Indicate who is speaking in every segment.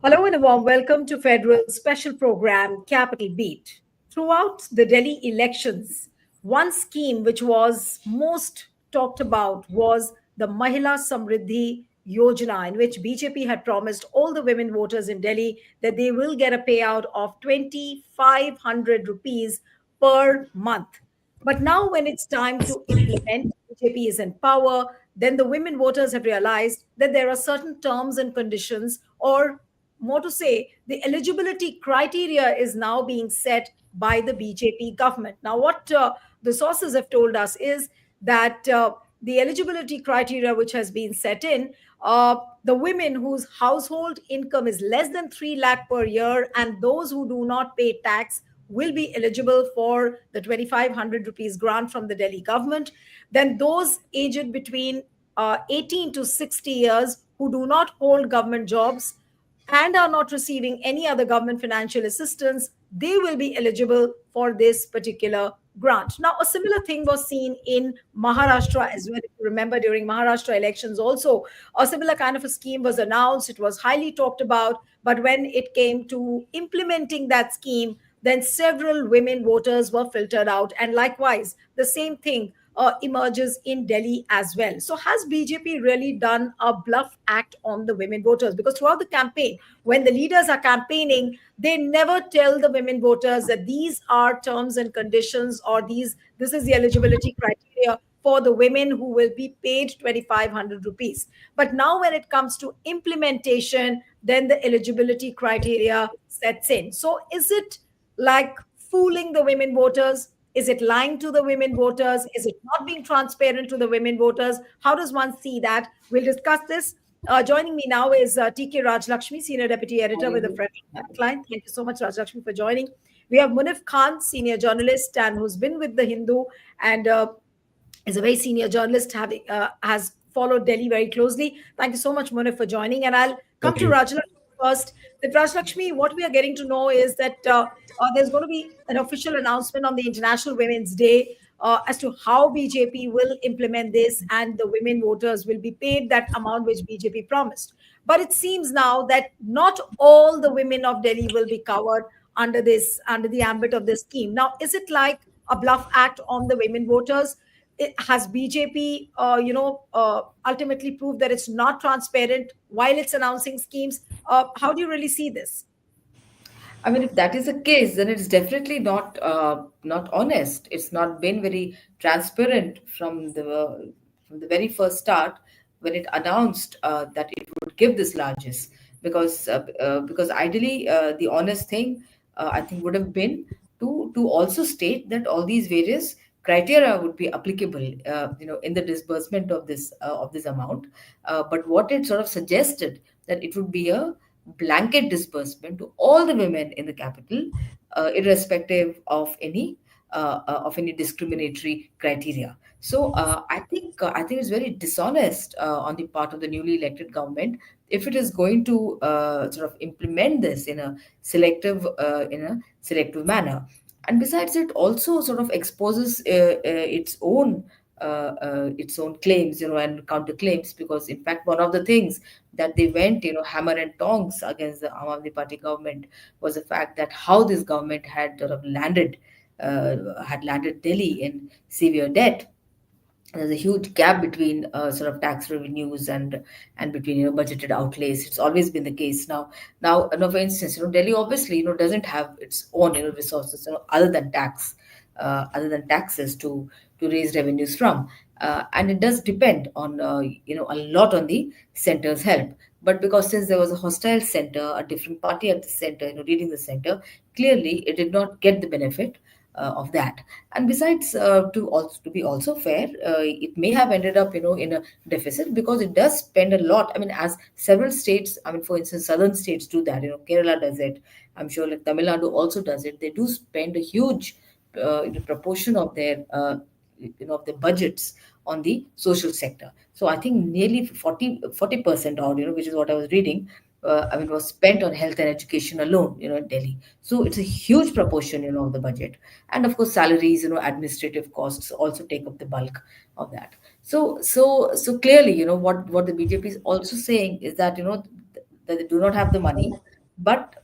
Speaker 1: Hello and a warm welcome to Federal's special program, Capital Beat. Throughout the Delhi elections, one scheme which was most talked about was the Mahila Samriddhi Yojana, in which BJP had promised all the women voters in Delhi that they will get a payout of 2,500 rupees per month. But now, when it's time to implement, BJP is in power, then the women voters have realized that there are certain terms and conditions, or more to say, the eligibility criteria is now being set by the BJP government. Now, what the sources have told us is that the eligibility criteria which has been set in, the women whose household income is less than 3 lakh per year and those who do not pay tax will be eligible for the 2,500 rupees grant from the Delhi government. Then those aged between 18 to 60 years who do not hold government jobs and are not receiving any other government financial assistance, they will be eligible for this particular grant. Now, a similar thing was seen in Maharashtra as well. If you remember, during Maharashtra elections, also a similar kind of a scheme was announced. It was highly talked about, but when it came to implementing that scheme, then several women voters were filtered out. And likewise, the same thing emerges in Delhi as well. So, has BJP really done a bluff act on the women voters? Because throughout the campaign, when the leaders are campaigning, they never tell the women voters that these are terms and conditions, or this is the eligibility criteria for the women who will be paid 2,500 rupees. But now, when it comes to implementation, then the eligibility criteria sets in. So, is it like fooling the women voters? Is it lying to the women voters? Is it not being transparent to the women voters? How does one see that? We'll discuss this. Joining me now is TK Rajlakshmi, Senior Deputy Editor with the Federal Client. Thank you so much, Rajlakshmi, for joining. We have Munif Khan, Senior Journalist, and who's been with the Hindu and is a very senior journalist, having has followed Delhi very closely. Thank you so much, Munif, for joining. And I'll come
Speaker 2: Thank
Speaker 1: to
Speaker 2: you.
Speaker 1: Rajlakshmi first. That Rajlakshmi, what we are getting to know is that there's going to be an official announcement on the International Women's Day as to how BJP will implement this, and the women voters will be paid that amount which BJP promised. But it seems now that not all the women of Delhi will be covered under the ambit of this scheme. Now, is it like a bluff act on the women voters? Has BJP, ultimately proved that it's not transparent while it's announcing schemes? How do you really see this?
Speaker 2: I mean, if that is the case, then it's definitely not honest. It's not been very transparent from the very first start when it announced that it would give this largesse. Because ideally, the honest thing I think would have been to also state that all these various criteria would be applicable, in the disbursement of this amount. But what it sort of suggested, that it would be a blanket disbursement to all the women in the capital, irrespective of any discriminatory criteria. So I think it's very dishonest on the part of the newly elected government if it is going to sort of implement this in a selective manner. And besides, it also sort of exposes its own claims, and counterclaims, because in fact one of the things that they went, hammer and tongs against the Aam Aadmi Party government was the fact that how this government had sort of landed Delhi in severe debt. There's a huge gap between sort of tax revenues and between budgeted outlays. It's always been the case. Now, for instance, Delhi obviously doesn't have its own resources, other than taxes to raise revenues from, and it does depend on a lot on the center's help. But because since there was a hostile center, a different party at the center, leading the center, clearly it did not get the benefit of that. And besides, to be also fair, it may have ended up in a deficit, because it does spend a lot. I mean, as several states, I mean, for instance, southern states do that. Kerala does it. I'm sure like Tamil Nadu also does it. They do spend a huge proportion of of their budgets on the social sector. So I think nearly 40% or which is what I was reading, I mean, was spent on health and education alone, in Delhi. So it's a huge proportion, of the budget. And of course, salaries, administrative costs also take up the bulk of that. So clearly, what the BJP is also saying is that, that they do not have the money, But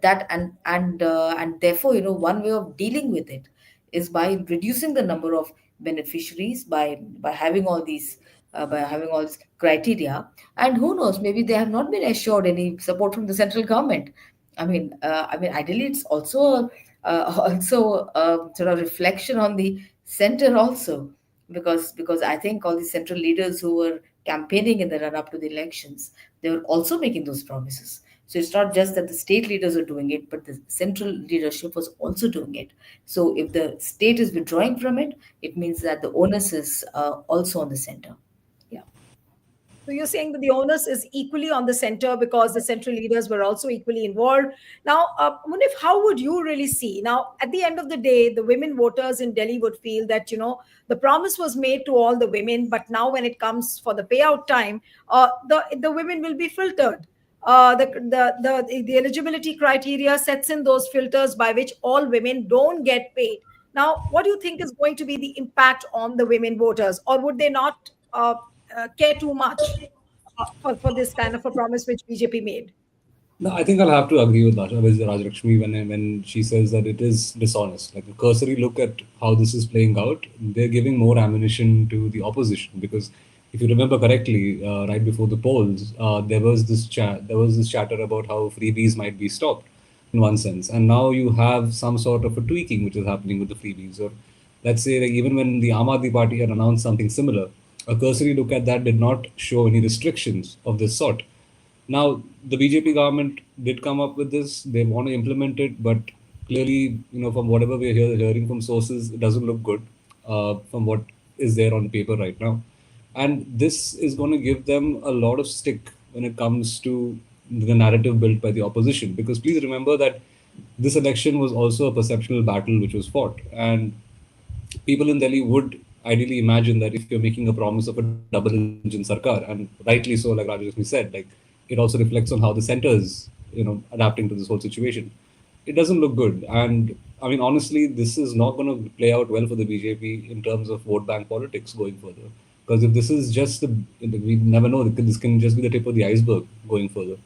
Speaker 2: that and therefore, one way of dealing with it is by reducing the number of beneficiaries, by having all these criteria. And who knows, maybe they have not been assured any support from the central government. I mean, ideally, it's also also sort of reflection on the center also, because I think all the central leaders who were campaigning in the run up to the elections, they were also making those promises. So it's not just that the state leaders are doing it, but the central leadership was also doing it. So if the state is withdrawing from it, it means that the onus is also on the center. Yeah.
Speaker 1: So you're saying that the onus is equally on the center because the central leaders were also equally involved. Now, Munif, how would you really see? Now, at the end of the day, the women voters in Delhi would feel that, the promise was made to all the women, but now when it comes for the payout time, the women will be filtered. The eligibility criteria sets in those filters by which all women don't get paid. Now, what do you think is going to be the impact on the women voters, or would they not care too much for this kind of a promise which BJP made?
Speaker 3: No, I think I'll have to agree with Rajlakshmi when she says that it is dishonest. Like a cursory look at how this is playing out, they're giving more ammunition to the opposition because if you remember correctly, right before the polls, there was this chatter about how freebies might be stopped in one sense, and now you have some sort of a tweaking which is happening with the freebies. Or let's say like even when the Aam Aadmi Party had announced something similar, a cursory look at that did not show any restrictions of this sort. Now, the BJP government did come up with this. They want to implement it, but clearly, from whatever we're hearing from sources, it doesn't look good from what is there on paper right now. And this is going to give them a lot of stick when it comes to the narrative built by the opposition. Because please remember that this election was also a perceptual battle which was fought. And people in Delhi would ideally imagine that if you're making a promise of a double engine sarkar, and rightly so, like Rajashmi said, like it also reflects on how the center is, adapting to this whole situation. It doesn't look good, and I mean, honestly, this is not going to play out well for the BJP in terms of vote bank politics going further. Because if this is just we never know. This can just be the tip of the iceberg going further.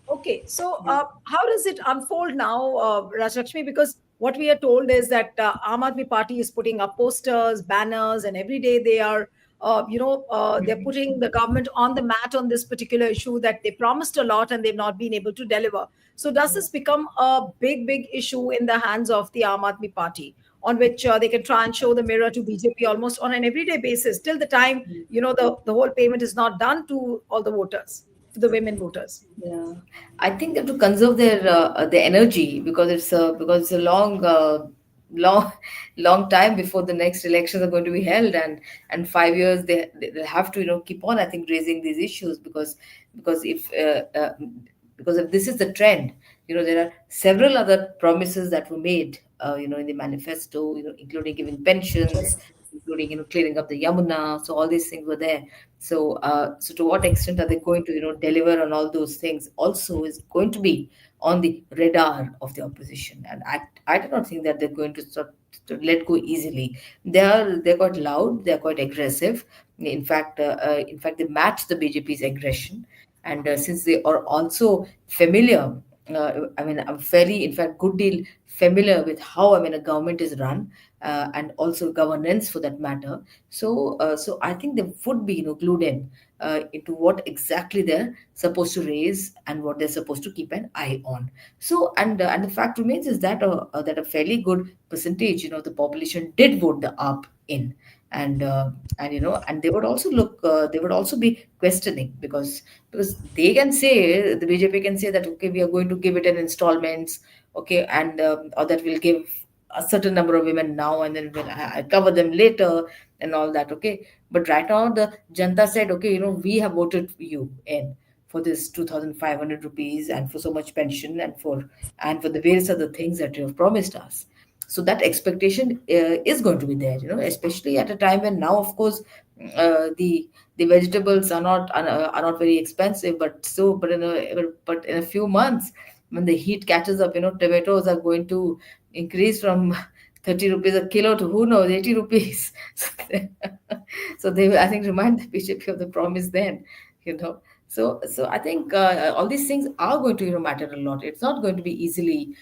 Speaker 1: Okay, so how does it unfold now, Rajlakshmi? Because what we are told is that Aam Aadmi Party is putting up posters, banners, and every day they are, they're putting the government on the mat on this particular issue that they promised a lot and they've not been able to deliver. So does this become a big, big issue in the hands of the Aam Aadmi Party, on which they can try and show the mirror to BJP almost on an everyday basis till the time the whole payment is not done to all the voters, to the women voters?
Speaker 2: Yeah, I think they have to conserve their energy because it's a long long time before the next elections are going to be held, and 5 years they have to keep on, I think, raising these issues because if this is the trend, there are several other promises that were made in the manifesto, including giving pensions, including clearing up the Yamuna. So all these things were there. So to what extent are they going to deliver on all those things also is going to be on the radar of the opposition. And I do not think that they're going to let go easily. They're quite loud, they're quite aggressive. In fact they match the BJP's aggression. And since they are also familiar, I mean, I'm fairly, in fact, good deal familiar with how, I mean, a government is run, and also governance for that matter. So I think they would be, glued in into what exactly they're supposed to raise and what they're supposed to keep an eye on. So, and the fact remains is that a fairly good percentage, the population did vote the up in. And they would also they would also be questioning, because they can say, the BJP can say that, okay, we are going to give it in installments, okay, and or that we'll give a certain number of women now and then I cover them later and all that, okay. But right now the Janta said, okay, we have voted you in for this 2,500 rupees and for so much pension and for the various other things that you have promised us. So that expectation is going to be there, especially at a time when now, of course, the vegetables are not very expensive, but in a few months, when the heat catches up, tomatoes are going to increase from 30 rupees a kilo to, who knows, 80 rupees. So they will, I think, remind the BJP of the promise then, you know. So I think all these things are going to matter a lot. It's not going to be easily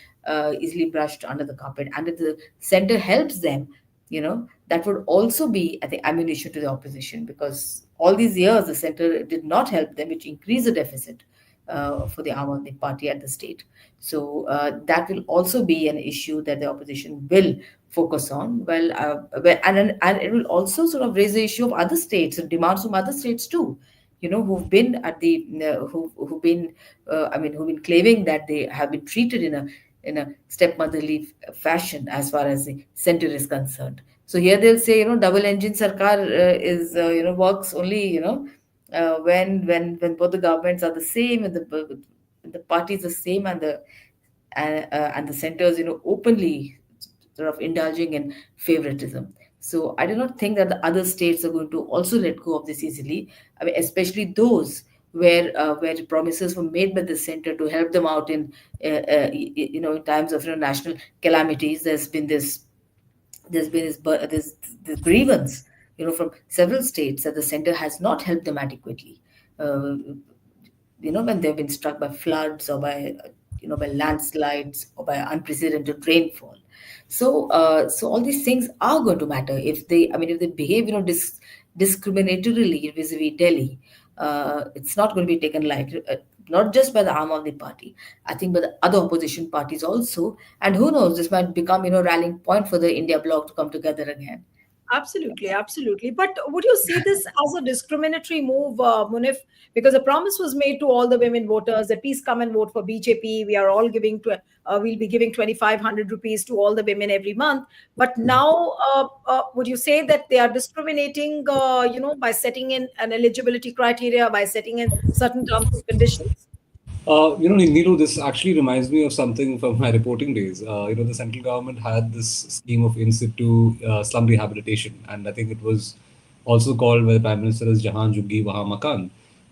Speaker 2: brushed under the carpet. And if the center helps them, that would also be, I think, ammunition to the opposition, because all these years the center did not help them, which increased the deficit for the arm of the party at the state. So that will also be an issue that the opposition will focus on. And it will also sort of raise the issue of other states and demands from other states too, who've been at the who've been who've been claiming that they have been treated in a stepmotherly fashion as far as the center is concerned. So here they'll say, double engine sarkar is works only, when both the governments are the same, and the party is the same, and the centers, openly sort of indulging in favoritism. So I do not think that the other states are going to also let go of this easily. I mean, especially those where promises were made by the center to help them out in times of national calamities. There's been this grievance, from several states, that the center has not helped them adequately. Uh, when they've been struck by floods, or by landslides, or by unprecedented rainfall. So all these things are going to matter if they behave, discriminatorily vis-a-vis Delhi. It's not going to be taken lightly, not just by the arm of the party, I think, by the other opposition parties also. And who knows, this might become, rallying point for the India bloc to come together again.
Speaker 1: Absolutely, absolutely. But would you see this as a discriminatory move, Munif? Because a promise was made to all the women voters that please come and vote for BJP. We are all we'll be giving 2,500 rupees to all the women every month. But now, would you say that they are discriminating, by setting in an eligibility criteria, by setting in certain terms and conditions?
Speaker 3: Neelu, this actually reminds me of something from my reporting days. The central government had this scheme of in situ slum rehabilitation, and I think it was also called by the Prime Minister as Jahan Juggi Wahan Makan.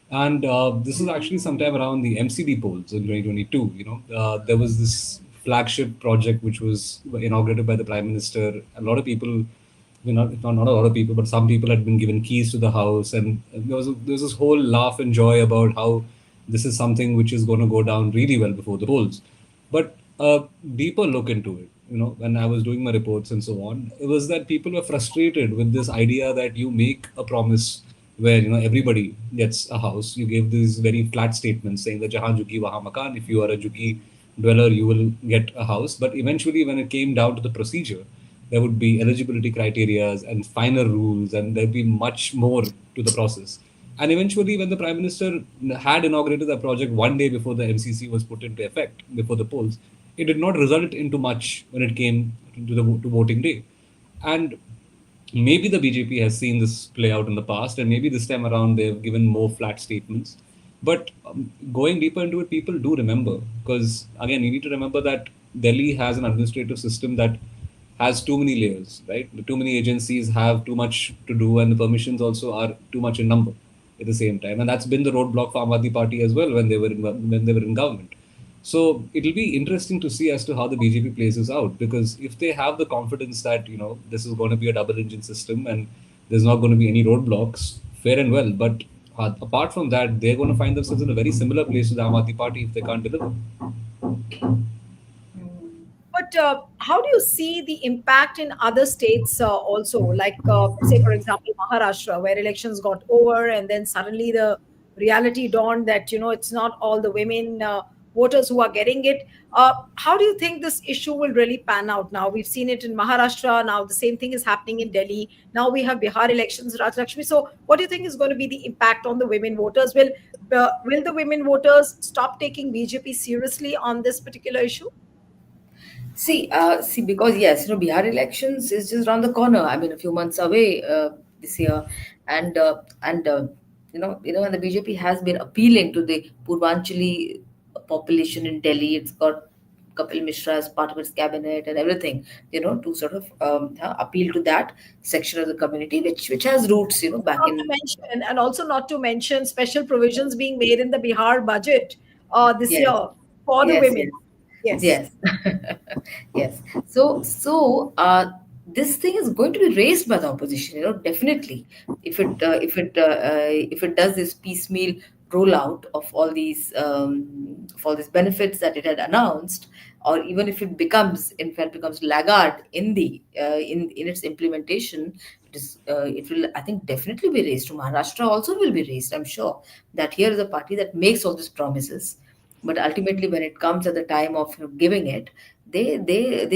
Speaker 3: And this is actually sometime around the MCD polls in 2022. There was this flagship project which was inaugurated by the Prime Minister. A lot of people, not a lot of people, but some people had been given keys to the house, and there was this whole laugh and joy about how this is something which is going to go down really well before the polls. But a deeper look into it, when I was doing my reports and so on, it was that people were frustrated with this idea that you make a promise where everybody gets a house. You gave these very flat statements saying that Jahan Juggi Wahan Makan. If you are a Juggi dweller, you will get a house. But eventually, when it came down to the procedure, there would be eligibility criteria and finer rules, and there'd be much more to the process. And eventually, when the Prime Minister had inaugurated the project one day before the MCC was put into effect, before the polls, it did not result into much when it came to voting day. And maybe the BJP has seen this play out in the past, and maybe this time around they've given more flat statements. But going deeper into it, people do remember, because again, you need to remember that Delhi has an administrative system that has too many layers, right? The too many agencies have too much to do, and the permissions also are too much in number at the same time. And that's been the roadblock for Aam Aadmi Party as well when they were in government. So it'll be interesting to see as to how the BJP plays this out, because if they have the confidence that this is going to be a double engine system and there's not going to be any roadblocks, fair and well. But apart from that, they're going to find themselves in a very similar place to the Aam Aadmi Party if they can't deliver.
Speaker 1: But how do you see the impact in other states also? Like, say, for example, Maharashtra, where elections got over, and then suddenly the reality dawned that, it's not all the women voters who are getting it. How do you think this issue will really pan out now? We've seen it in Maharashtra. Now the same thing is happening in Delhi. Now we have Bihar elections, Raj Lakshmi. So what do you think is going to be the impact on the women voters? Will the women voters stop taking BJP seriously on this particular issue?
Speaker 2: Because yes, Bihar elections is just around the corner. I mean, a few months away this year, and and the BJP has been appealing to the Purvanchali population in Delhi. It's got Kapil Mishra as part of its cabinet and everything, to sort of appeal to that section of the community, which has roots, back
Speaker 1: Not to
Speaker 2: in.
Speaker 1: mention, and also not to mention special provisions being made in the Bihar budget this
Speaker 2: Yes,
Speaker 1: year for the
Speaker 2: yes,
Speaker 1: women.
Speaker 2: yes.
Speaker 1: Yes.
Speaker 2: Yes, yes. This thing is going to be raised by the opposition, definitely. If it does this piecemeal rollout of all these benefits that it had announced, or even if it becomes, in fact, becomes laggard in the in its implementation, it will, I think, definitely be raised. To Maharashtra also will be raised. I'm sure that here is a party that makes all these promises, but ultimately when it comes at the time of, giving it, they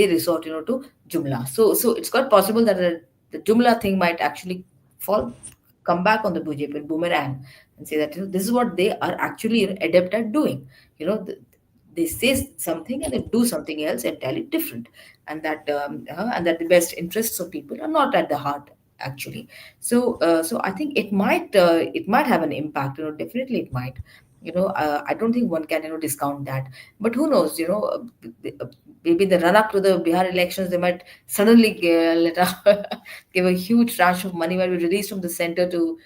Speaker 2: resort, to Jumla. So it's quite possible that the Jumla thing might actually fall come back on the BJP boomerang, and say that, this is what they are actually, adept at doing. You know, they say something and they do something else entirely different, and that the best interests of people are not at the heart actually. So I think it might have an impact. Definitely it might. I don't think one can, discount that. But who knows? Maybe the run up to the Bihar elections, they might suddenly give a huge tranche of money, might be released from the center to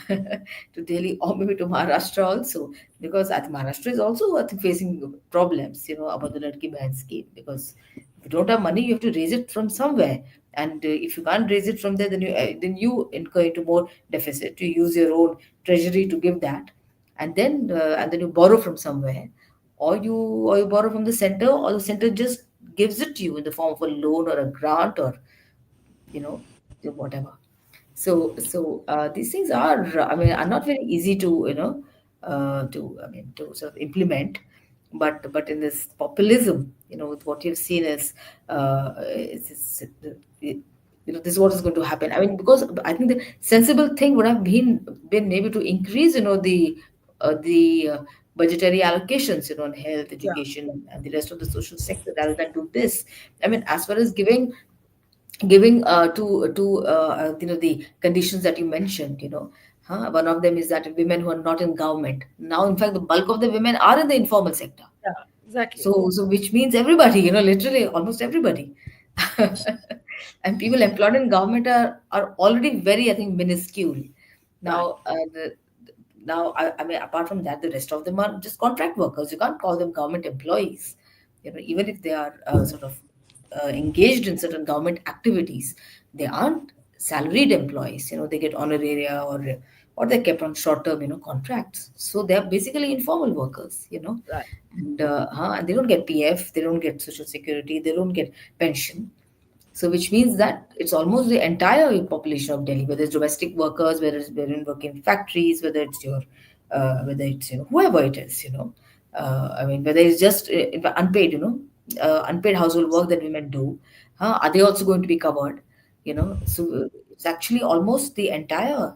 Speaker 2: to Delhi, or maybe to Maharashtra also, because I think Maharashtra is also, I think, facing problems, about the Ladki Behan scheme, because if you don't have money, you have to raise it from somewhere, and if you can't raise it from there, then you incur into more deficit. You use your own treasury to give that, and then you borrow from somewhere, or you borrow from the center, or the center just gives it to you in the form of a loan or a grant, or you know whatever. So these things are, I mean, are not very easy to, to sort of implement. But in this populism, with what you've seen is, this is what is going to happen. I mean, because I think the sensible thing would have been maybe to increase, the budgetary allocations, on health,
Speaker 1: Yeah.
Speaker 2: education, and the rest of the social sector, rather than do this. I mean, as far as giving the conditions that you mentioned, one of them is that women who are not in government now, in fact, the bulk of the women are in the informal sector.
Speaker 1: Yeah, exactly.
Speaker 2: So which means everybody, literally almost everybody. And people employed in government are already very, I think, minuscule.
Speaker 1: Right.
Speaker 2: Now, I mean, apart from that, the rest of them are just contract workers. You can't call them government employees. Even if they are sort of engaged in certain government activities, they aren't salaried employees. They get honoraria, or they're kept on short-term, contracts. So they are basically informal workers.
Speaker 1: Right.
Speaker 2: And they don't get PF, they don't get social security, they don't get pension. So, which means that it's almost the entire population of Delhi, whether it's domestic workers, whether it's women working in factories, whether it's whoever it is, I mean, whether it's just unpaid, unpaid household work that women do, are they also going to be covered? So it's actually almost the entire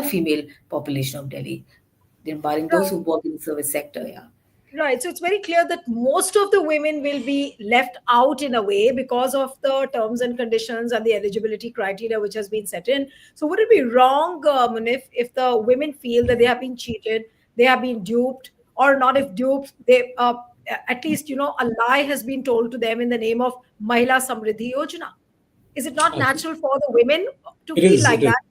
Speaker 2: female population of Delhi, barring those who work in the service sector. Yeah.
Speaker 1: Right. So it's very clear that most of the women will be left out in a way because of the terms and conditions and the eligibility criteria which has been set in. So would it be wrong, Munif, if the women feel that they have been cheated, they have been duped, or not if duped, they at least a lie has been told to them in the name of Mahila Samriddhi Yojana? Is it not
Speaker 3: Actually,
Speaker 1: natural for the women to
Speaker 3: it
Speaker 1: feel
Speaker 3: is.
Speaker 1: like
Speaker 3: It is.
Speaker 1: that?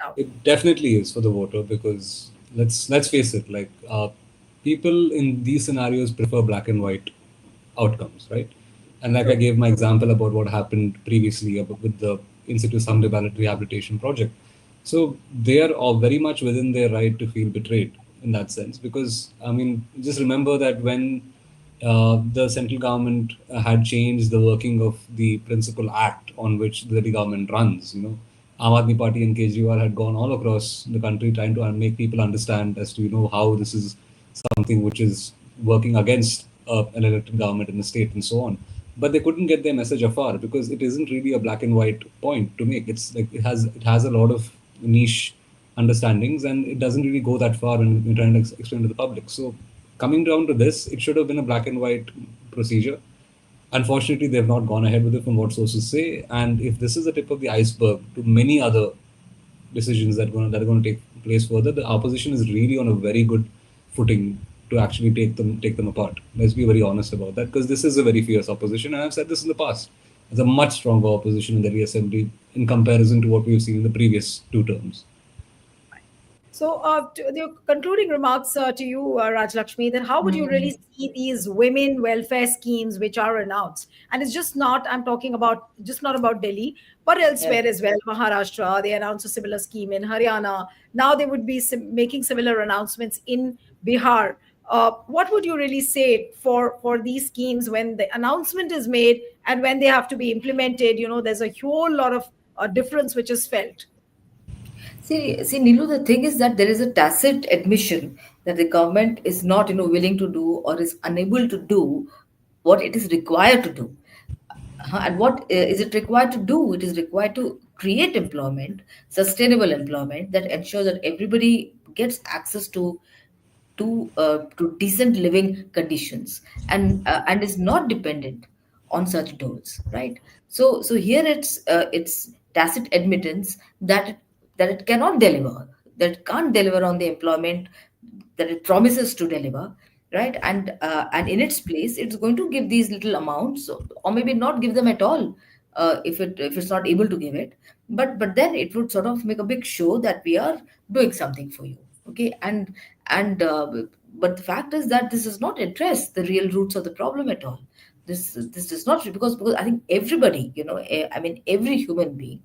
Speaker 1: Out.
Speaker 3: It definitely is for the voter because let's face it, like people in these scenarios prefer black and white outcomes, right? And like I
Speaker 1: True.
Speaker 3: gave my example about what happened previously with the Institute Some Rehabilitation Project. So they are all very much within their right to feel betrayed in that sense because I mean just remember that when the central government had changed the working of the principal act on which the government runs. Aam Aadmi Party and Kejriwal had gone all across the country trying to make people understand as to how this is something which is working against an elected government in the state and so on. But they couldn't get their message afar because it isn't really a black and white point to make. It's like it has a lot of niche understandings and it doesn't really go that far when you're trying to explain to the public. So coming down to this, it should have been a black and white procedure. Unfortunately, they've not gone ahead with it from what sources say. And if this is the tip of the iceberg to many other decisions that are going to take place further, the opposition is really on a very good footing to actually take them apart. Let's be very honest about that because this is a very fierce opposition, and I've said this in the past. It's a much stronger opposition in the Assembly in comparison to what we've seen in the previous two terms.
Speaker 1: So, the concluding remarks to you, Raj Lakshmi, that how would you really
Speaker 2: Mm.
Speaker 1: see these women welfare schemes which are announced? And it's just not, I'm talking about just not about Delhi, but
Speaker 2: Yeah.
Speaker 1: elsewhere as well. Maharashtra, they announced a similar scheme in Haryana. Now they would be making similar announcements in Bihar. What would you really say for these schemes when the announcement is made and when they have to be implemented? There's a whole lot of difference which is felt.
Speaker 2: See, Nilu, the thing is that there is a tacit admission that the government is not, willing to do or is unable to do what it is required to do. And what is it required to do? It is required to create employment, sustainable employment that ensures that everybody gets access to decent living conditions, and is not dependent on such doles, right? So here it's tacit admittance that it cannot deliver, that it can't deliver on the employment that it promises to deliver, right? And in its place it's going to give these little amounts, or maybe not give them at all, if it's not able to give it. But then it would sort of make a big show that we are doing something for you. Okay. And but the fact is that this does not address the real roots of the problem at all. This does not, because I think everybody, I mean every human being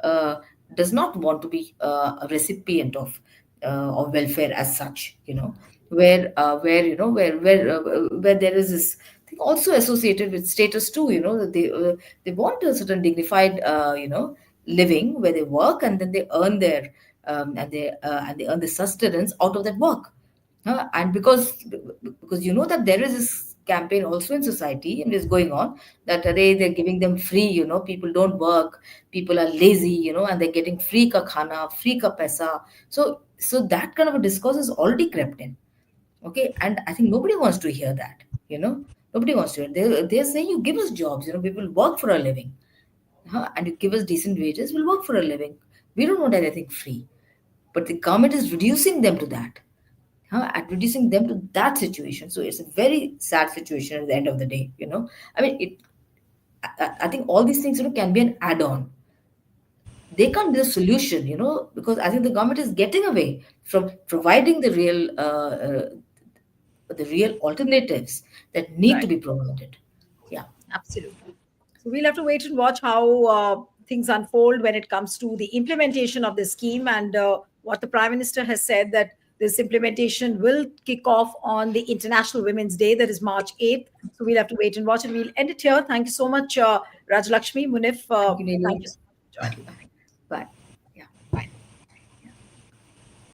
Speaker 2: uh, does not want to be a recipient of welfare as such, where where there is this thing also associated with status too, that they want a certain dignified living where they work, and then they earn their and they earn the sustenance out of that work. And because that there is this campaign also in society and is going on, that they're giving them free, people don't work, people are lazy, and they're getting free ka khana, free ka paisa. So that kind of a discourse is already crept in. Okay. And I think nobody wants to hear that, nobody wants to hear. They're saying, you give us jobs, people work for a living, and you give us decent wages, we'll work for a living. We don't want anything free. But the government is reducing them to that, and reducing them to that situation. So it's a very sad situation at the end of the day. I mean, I think all these things, can be an add-on. They can't be the solution, because I think the government is getting away from providing the real alternatives that need to
Speaker 1: Right.
Speaker 2: be provided. Yeah.
Speaker 1: Absolutely. So we'll have to wait and watch how things unfold when it comes to the implementation of this scheme, and what the Prime Minister has said, that this implementation will kick off on the International Women's Day, that is March 8th. So we'll have to wait and watch, and we'll end it here. Thank you so much, Raj Lakshmi, Munif.
Speaker 2: Thank you,
Speaker 1: Thank
Speaker 2: Neelu.
Speaker 1: you so much for joining.
Speaker 2: Bye.